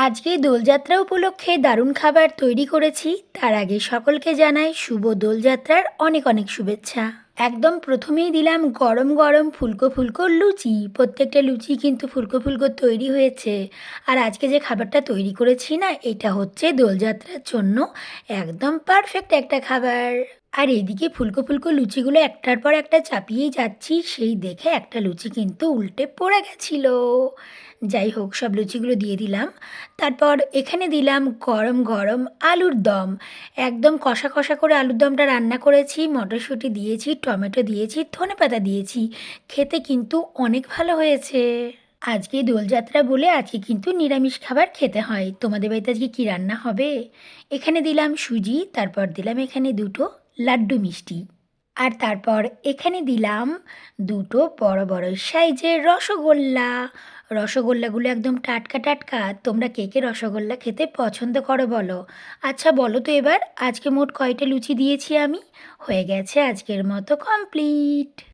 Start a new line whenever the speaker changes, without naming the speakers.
আজকে দোলযাত্রা উপলক্ষে দারুণ খাবার তৈরি করেছি। তার আগে সকলকে জানাই শুভ দোলযাত্রার অনেক অনেক শুভেচ্ছা। একদম প্রথমেই দিলাম গরম গরম ফুলকো ফুলকো লুচি। প্রত্যেকটা লুচি কিন্তু ফুলকো ফুলকো তৈরি হয়েছে। আর আজকে যে খাবারটা তৈরি করেছি না, এটা হচ্ছে দোলযাত্রার জন্য একদম পারফেক্ট একটা খাবার। আর এদিকে ফুলকো ফুলকো লুচিগুলো একটার পর একটা চাপিয়েই যাচ্ছি, সেই দেখে একটা লুচি কিন্তু উল্টে পড়ে গেছিল। যাই হোক, সব লুচিগুলো দিয়ে দিলাম। তারপর এখানে দিলাম গরম গরম আলুর দম। একদম কষা কষা করে আলুর দমটা রান্না করেছি, মটরশুঁটি দিয়েছি, টমেটো দিয়েছি, ধনেপাতা দিয়েছি। খেতে কিন্তু অনেক ভালো হয়েছে। আজকে দোলযাত্রা বলে আজকে কিন্তু নিরামিষ খাবার খেতে হয়। তোমাদের বাড়িতে আজকে কী রান্না হবে? এখানে দিলাম সুজি, তারপর দিলাম এখানে দুটো লাড্ডু মিষ্টি। আর তারপর এখানে দিলাম দুটো বড় বড় সাইজের রসগোল্লা। রসগোল্লাগুলো একদম টাটকা টাটকা। তোমরা কে কে রসগোল্লা খেতে পছন্দ করো বলো? আচ্ছা বলো তো এবার, আজকে মোট কয়টা লুচি দিয়েছি আমি? হয়ে গেছে আজকের মতো কমপ্লিট।